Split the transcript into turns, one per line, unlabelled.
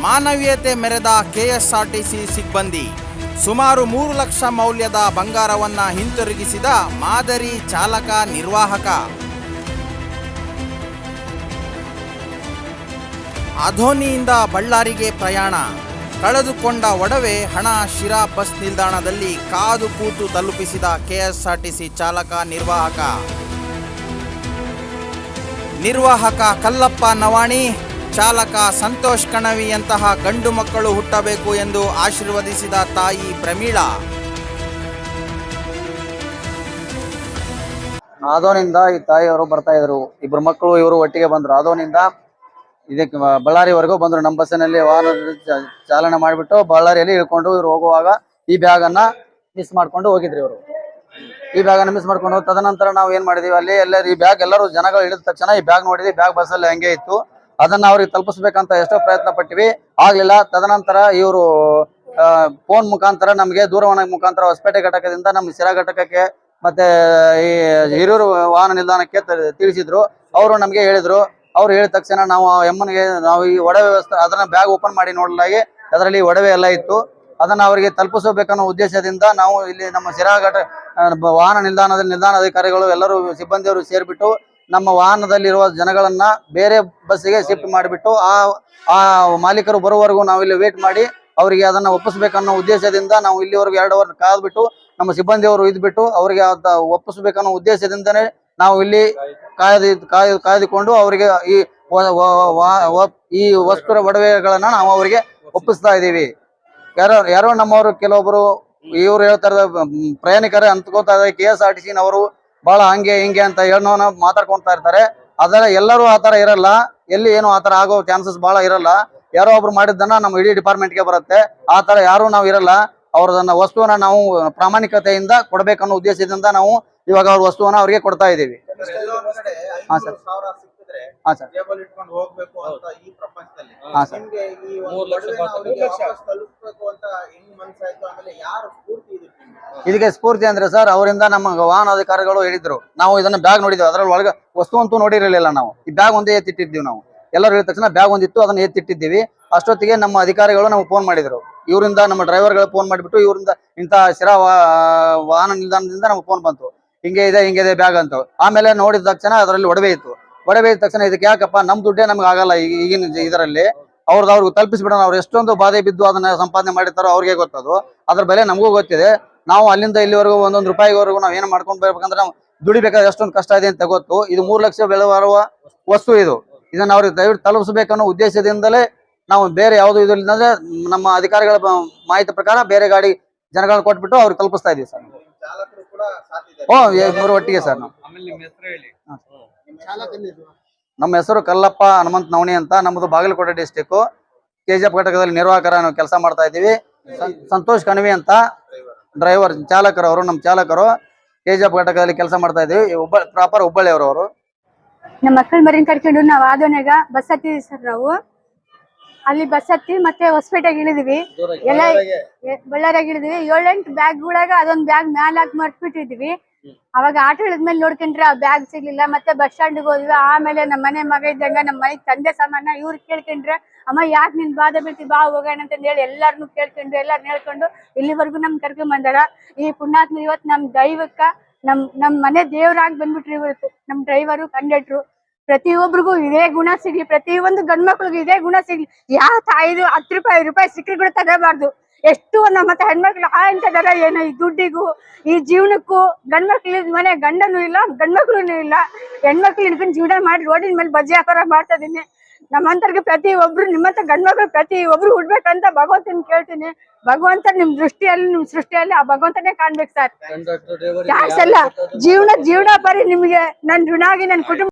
ಮಾನವೀಯತೆ ಮೆರೆದ ಕೆಎಸ್ಆರ್ಟಿಸಿ ಸಿಬ್ಬಂದಿ ಸುಮಾರು 3 ಲಕ್ಷ ಮೌಲ್ಯದ ಬಂಗಾರವನ್ನು ಹಿಂತಿರುಗಿಸಿದ ಮಾದರಿ ಚಾಲಕ ನಿರ್ವಾಹಕ. ಅಧೋನಿಯಿಂದ ಬಳ್ಳಾರಿಗೆ ಪ್ರಯಾಣ, ಕಳೆದುಕೊಂಡ ಒಡವೆ ಹಣ ಶಿರಾ ಬಸ್ ನಿಲ್ದಾಣದಲ್ಲಿ ಕಾದು ಕೂತು ತಲುಪಿಸಿದ ಕೆಎಸ್ಆರ್ಟಿಸಿ ಚಾಲಕ ನಿರ್ವಾಹಕ ಕಲ್ಲಪ್ಪ ನವಾಣಿ, ಚಾಲಕ ಸಂತೋಷ್ ಕಣವಿಯಂತಹ ಗಂಡು ಮಕ್ಕಳು ಹುಟ್ಟಬೇಕು ಎಂದು ಆಶೀರ್ವದಿಸಿದ ತಾಯಿ ಪ್ರಮೀಳಾ.
ಆದೋನಿಂದ ಈ ತಾಯಿಯವರು ಬರ್ತಾ ಇದ್ರು, ಇಬ್ರು ಮಕ್ಕಳು ಇವರು ಒಟ್ಟಿಗೆ ಬಂದ್ರು. ಆದೋನಿಂದ ಇದಕ್ಕೆ ಬಳ್ಳಾರಿವರೆಗೂ ಬಂದ್ರು. ನಮ್ಮ ಬಸ್ಸಿನಲ್ಲಿ ವಾಹನ ಚಾಲನೆ ಮಾಡಿಬಿಟ್ಟು ಬಳ್ಳಾರಿಯಲ್ಲಿ ಇಳ್ಕೊಂಡು ಇವರು ಹೋಗುವಾಗ ಈ ಬ್ಯಾಗ್ ಅನ್ನ ಮಿಸ್ ಮಾಡ್ಕೊಂಡು ಹೋಗಿದ್ರಿ. ಇವರು ಈ ಬ್ಯಾಗ್ ಅನ್ನ ಮಿಸ್ ಮಾಡ್ಕೊಂಡು ತದನಂತರ ನಾವು ಏನ್ ಮಾಡಿದೀವಿ, ಅಲ್ಲಿ ಎಲ್ಲರೂ ಈ ಬ್ಯಾಗ್ ಎಲ್ಲರೂ ಜನಗಳು ಇಳಿದ ತಕ್ಷಣ ಈ ಬ್ಯಾಗ್ ನೋಡಿದ್ವಿ. ಬ್ಯಾಗ್ ಬಸ್ಸಲ್ಲಿ ಹಂಗೆ ಇತ್ತು. ಅದನ್ನ ಅವ್ರಿಗೆ ತಲುಪಿಸ್ಬೇಕಂತ ಎಷ್ಟೋ ಪ್ರಯತ್ನ ಪಟ್ಟಿವಿ, ಆಗ್ಲಿಲ್ಲ. ತದನಂತರ ಇವರು ಫೋನ್ ಮುಖಾಂತರ ನಮಗೆ ದೂರವಾಣಿ ಮುಖಾಂತರ ಹೊಸಪೇಟೆ ಘಟಕದಿಂದ ನಮ್ಮ ಶಿರಾ ಘಟಕಕ್ಕೆ ಮತ್ತೆ ಈ ಹಿರಿಯೂರು ವಾಹನ ನಿಲ್ದಾಣಕ್ಕೆ ತಿಳಿಸಿದ್ರು. ಅವರು ನಮ್ಗೆ ಹೇಳಿದ್ರು. ಅವ್ರು ಹೇಳಿದ ತಕ್ಷಣ ನಾವು ಎಮ್ಮನಿಗೆ ನಾವು ಈ ಒಡವೆ ವ್ಯವಸ್ಥೆ ಅದನ್ನ ಬ್ಯಾಗ್ ಓಪನ್ ಮಾಡಿ ನೋಡಲಾಗಿ ಅದರಲ್ಲಿ ಒಡವೆ ಎಲ್ಲ ಇತ್ತು. ಅದನ್ನ ಅವರಿಗೆ ತಲುಪಿಸಬೇಕನ್ನೋ ಉದ್ದೇಶದಿಂದ ನಾವು ಇಲ್ಲಿ ನಮ್ಮ ಶಿರಾ ವಾಹನ ನಿಲ್ದಾಣ ಅಧಿಕಾರಿಗಳು ಎಲ್ಲರೂ ಸಿಬ್ಬಂದಿಯವರು ಸೇರ್ಬಿಟ್ಟು ನಮ್ಮ ವಾಹನದಲ್ಲಿರುವ ಜನಗಳನ್ನ ಬೇರೆ ಬಸ್ಸಿಗೆ ಶಿಫ್ಟ್ ಮಾಡಿಬಿಟ್ಟು ಆ ಮಾಲೀಕರು ಬರುವವರೆಗೂ ನಾವು ಇಲ್ಲಿ ವೇಟ್ ಮಾಡಿ ಅವರಿಗೆ ಅದನ್ನ ಒಪ್ಪಿಸ್ಬೇಕನ್ನೋ ಉದ್ದೇಶದಿಂದ ನಾವು ಇಲ್ಲಿವರೆಗೂ 2 ಅವರ್ ಕಾದ್ಬಿಟ್ಟು ನಮ್ಮ ಸಿಬ್ಬಂದಿಯವರು ಇದ್ಬಿಟ್ಟು ಅವರಿಗೆ ಒಪ್ಪಿಸ್ಬೇಕನ್ನೋ ಉದ್ದೇಶದಿಂದನೇ ನಾವು ಇಲ್ಲಿ ಕಾಯ್ದುಕೊಂಡು ಅವರಿಗೆ ಈ ವಸ್ತುರ ಒಡವೆಗಳನ್ನ ನಾವು ಅವರಿಗೆ ಒಪ್ಪಿಸ್ತಾ ಇದ್ದೀವಿ. ಯಾರೋ ನಮ್ಮವರು ಕೆಲವೊಬ್ರು ಇವ್ರು ಹೇಳ್ತಾರ ಪ್ರಯಾಣಿಕರ ಅಂದ್ಕೋತಾ ಇದ್ದಾರೆ KSRTC ನವರು ಬಹಳ ಹಂಗೆ ಹಿಂಗೆ ಅಂತ ಏನೋ ಮಾತಾಡ್ಕೊಂತಾ ಇರ್ತಾರೆ. ಅದರ ಎಲ್ಲರೂ ಆತರ ಇರಲ್ಲ, ಎಲ್ಲಿ ಏನು ಆತರ ಆಗೋ ಚಾನ್ಸಸ್ ಬಹಳ ಇರಲ್ಲ. ಯಾರೋ ಒಬ್ರು ಮಾಡಿದ್ದನ್ನ ನಮ್ಮ ಇಡೀ ಡಿಪಾರ್ಟ್ಮೆಂಟ್ಗೆ ಬರುತ್ತೆ. ಆತರ ಯಾರು ನಾವು ಇರಲ್ಲ. ಅವ್ರದನ್ನ ವಸ್ತುವನ್ನ ನಾವು ಪ್ರಾಮಾಣಿಕತೆಯಿಂದ ಕೊಡ್ಬೇಕನ್ನೋ ಉದ್ದೇಶದಿಂದ ನಾವು ಇವಾಗ ಅವ್ರ ವಸ್ತುವನ್ನ ಅವ್ರಿಗೆ ಕೊಡ್ತಾ ಇದ್ದೀವಿ. ಹಾ ಸರ್, ಹಾ ಸರ್, ಹಾ ಸರ್. ಇದಕ್ಕೆ ಸ್ಫೂರ್ತಿ ಅಂದ್ರೆ ಸರ್, ಅವರಿಂದ ನಮ್ಮ ವಾಹನ ಅಧಿಕಾರಿಗಳು ಹೇಳಿದ್ರು. ನಾವು ಇದನ್ನ ಬ್ಯಾಗ್ ನೋಡಿದ್ವಿ, ಅದ್ರಲ್ಲಿ ಒಳಗೆ ವಸ್ತು ಅಂತೂ ನೋಡಿರಲಿಲ್ಲ. ನಾವು ಈ ಬ್ಯಾಗ್ ಒಂದೇ ಎತ್ತಿಟ್ಟಿದ್ದೀವಿ. ನಾವು ಎಲ್ಲರೂ ಹೇಳಿದ ತಕ್ಷಣ ಬ್ಯಾಗ್ ಒಂದಿತ್ತು, ಅದನ್ನ ಎತ್ತಿಟ್ಟಿದ್ದೀವಿ. ಅಷ್ಟೊತ್ತಿಗೆ ನಮ್ಮ ಅಧಿಕಾರಿಗಳು ನಮ್ಗೆ ಫೋನ್ ಮಾಡಿದ್ರು. ಇವರಿಂದ ನಮ್ಮ ಡ್ರೈವರ್ಗಳು ಫೋನ್ ಮಾಡಿಬಿಟ್ಟು ಇವರಿಂದ ಇಂಥ ಶಿರಾ ವಾಹನ ನಿಲ್ದಾಣದಿಂದ ನಮ್ಗೆ ಫೋನ್ ಬಂತು, ಹಿಂಗೆ ಇದೆ ಬ್ಯಾಗ್ ಅಂತ. ಆಮೇಲೆ ನೋಡಿದ ತಕ್ಷಣ ಅದರಲ್ಲಿ ಒಡವೆ ಇತ್ತು. ಒಡವೆ ಇದ್ದ ತಕ್ಷಣ ಇದಕ್ಕೆ ಯಾಕಪ್ಪ, ನಮ್ ದುಡ್ಡೇ ನಮ್ಗೆ ಆಗಲ್ಲ ಈಗಿನ ಇದರಲ್ಲಿ, ಅವ್ರಿಗೆ ತಲುಪಿಸ್ಬಿಡೋಣ. ಅವ್ರು ಎಷ್ಟೊಂದು ಬಾಧೆ ಬಿದ್ದು ಅದನ್ನ ಸಂಪಾದನೆ ಮಾಡಿರ್ತಾರೋ ಅವ್ರಿಗೆ ಗೊತ್ತದು. ಅದ್ರ ಬೆಲೆ ನಮಗೂ ಗೊತ್ತಿದೆ. ನಾವು ಅಲ್ಲಿಂದ ಇಲ್ಲಿವರೆಗೂ 1 ರೂಪಾಯಿವರೆಗೂ ನಾವು ಏನು ಮಾಡ್ಕೊಂಡು ಬರ್ಬೇಕಂದ್ರೆ ನಾವು ದುಡಿಬೇಕಾದ್ರೆ ಎಷ್ಟೊಂದು ಕಷ್ಟ ಇದೆ ಅಂತ ಗೊತ್ತು. ಇದು 3 ಲಕ್ಷ ಬೆಲೆ ಬರುವ ವಸ್ತು. ಇದನ್ನ ಅವ್ರಿಗೆ ದಯವಿಟ್ಟು ತಲುಪಿಸಬೇಕನ್ನೋ ಉದ್ದೇಶದಿಂದಲೇ ನಾವು ಬೇರೆ ಯಾವುದು ಇದರಿಂದ ನಮ್ಮ ಅಧಿಕಾರಿಗಳ ಮಾಹಿತಿ ಪ್ರಕಾರ ಬೇರೆ ಗಾಡಿ ಜನಗಳನ್ನ ಕೊಟ್ಬಿಟ್ಟು ಅವ್ರಿಗೆ ತಲುಪಿಸ್ತಾ ಇದೀವಿ ಸರ್. ಇಬ್ಬರು ಒಟ್ಟಿಗೆ ಸರ್. ನಮ್ಮ ಹೆಸರು ಕಲ್ಲಪ್ಪ ಹನುಮಂತ ನವಣಿ ಅಂತ. ನಮ್ಮದು ಬಾಗಲಕೋಟೆ ಡಿಸ್ಟಿಕ್ KGF ಘಟಕದಲ್ಲಿ ನಿರ್ವಾಹಕರ ನಾವು ಕೆಲಸ ಮಾಡ್ತಾ ಇದ್ದೀವಿ. ಸಂತೋಷ್ ಕಣವಿ ಅಂತ ಡ್ರೈವರ್ ಚಾಲಕರು, ಅವರು ನಮ್ಮ ಚಾಲಕರು KGF ಘಟಕದಲ್ಲಿ ಕೆಲಸ ಮಾಡ್ತಾ ಇದ್ದೀವಿ. ಪ್ರಾಪರ್ ಹುಬ್ಬಳ್ಳಿ ಅವರು.
ನಮ್ಮ ಮಕ್ಕಳ ಮರಿನ್ ಕರ್ಕೊಂಡು ನಾವು ಆದೋನಾಗ ಬಸ್ ಹತ್ತಿದ್ವಿ ಸರ್. ನಾವು ಅಲ್ಲಿ ಬಸ್ ಹತ್ತಿ ಮತ್ತೆ ಹೊಸಪೇಟೆಗೆ ಇಳಿದ್ವಿ. ಎಲ್ಲ ಬಳ್ಳಾರಿಯಾಗ ಇಳಿದ್ವಿ. 7-8 ಬ್ಯಾಗ್ಗಳಾಗ ಅದೊಂದು ಬ್ಯಾಗ್ ಮ್ಯಾಲ ಹಾಕಿ ಮರ್ತ್ಬಿಟ್ಟಿದ್ವಿ. ಅವಾಗ ಆಟೋ ಇಳಿದ್ಮೇಲೆ ನೋಡ್ಕೊಂಡ್ರೆ ಆ ಬ್ಯಾಗ್ ಸಿಗ್ಲಿಲ್ಲ. ಮತ್ತೆ ಬಸ್ ಸ್ಟ್ಯಾಂಡ್ಗೆ ಹೋದ್ವಿ. ಆಮೇಲೆ ನಮ್ಮ ಮನೆ ಮಗ ಇದ್ದಂಗ ನಮ್ಮ ಮನೆಗೆ ತಂದೆ ಸಾಮಾನ ಇವ್ರು ಕೇಳ್ಕೊಂಡ್ರೆ, ಅಮ್ಮ ಯಾಕೆ ನಿನ್ ಬಾಧೆ ಬೀಳ್ತಿ, ಬಾ ಹೋಗೋಣ ಅಂತಂದು ಹೇಳಿ ಎಲ್ಲಾರನು ಕೇಳ್ಕೊಂಡು ಎಲ್ಲಾರನ್ನ ಹೇಳ್ಕೊಂಡು ಇಲ್ಲಿವರೆಗೂ ನಮ್ ಕರ್ಕೊಂಡ್ ಬಂದಾರ. ಈ ಪುಣ್ಯಾತ್ಮ ಇವತ್ತು ನಮ್ ದೈವಕ್ಕ ನಮ್ ಮನೆ ದೇವ್ರಾಗಿ ಬಂದ್ಬಿಟ್ರಿ. ಇವತ್ತು ನಮ್ ಡ್ರೈವರು, ಕಂಡಕ್ಟ್ರು ಪ್ರತಿಯೊಬ್ಬರಿಗೂ ಇದೇ ಗುಣ ಸಿಗ್ಲಿ, ಪ್ರತಿಯೊಂದು ಗಂಡ್ಮಕ್ಳಿಗೂ ಇದೇ ಗುಣ ಸಿಗ್ಲಿ. ಯಾವ ತಾಯಿದು 10 ರೂಪಾಯಿ ಸಿಕ್ಕಿ ಕೂಡ ತಗೋಬಾರ್ದು. ಎಷ್ಟು ಮತ್ತೆ ಹೆಣ್ಮಕ್ಳು ಎಂತದಾರ ಏನೋ ಈ ದುಡ್ಡಿಗೂ ಈ ಜೀವನಕ್ಕೂ. ಗಂಡ್ಮಕ್ಳು ಮನೆ ಗಂಡನೂ ಇಲ್ಲ, ಗಂಡ್ಮಕ್ಳು ಇಲ್ಲ. ಹೆಣ್ಮಕ್ಳು ಹಿಡ್ಕೊಂಡು ಜೀವನ ಮಾಡಿ ರೋಡಿನ ಮೇಲೆ ಬಜ್ಜಿ ವ್ಯಾಪಾರ ಮಾಡ್ತಾ ಇದೀನಿ. ನಮ್ಮಂತರ್ಗೆ ಪ್ರತಿಯೊಬ್ರು ನಿಮ್ಮಂತ ಗಂಡ್ಮಕ್ಳು ಪ್ರತಿಯೊಬ್ರು ಹುಡ್ಬೇಕಂತ ಭಗವಂತನ ಕೇಳ್ತೀನಿ. ಭಗವಂತ ನಿಮ್ ಸೃಷ್ಟಿಯಲ್ಲಿ ಆ ಭಗವಂತನೇ ಕಾಣ್ಬೇಕು ಸರ್. ಯಾಕೆ ಜೀವನ ಬರೀ ನಿಮ್ಗೆ ನನ್ ಋಣಾಗಿ ನನ್ನ ಕುಟುಂಬ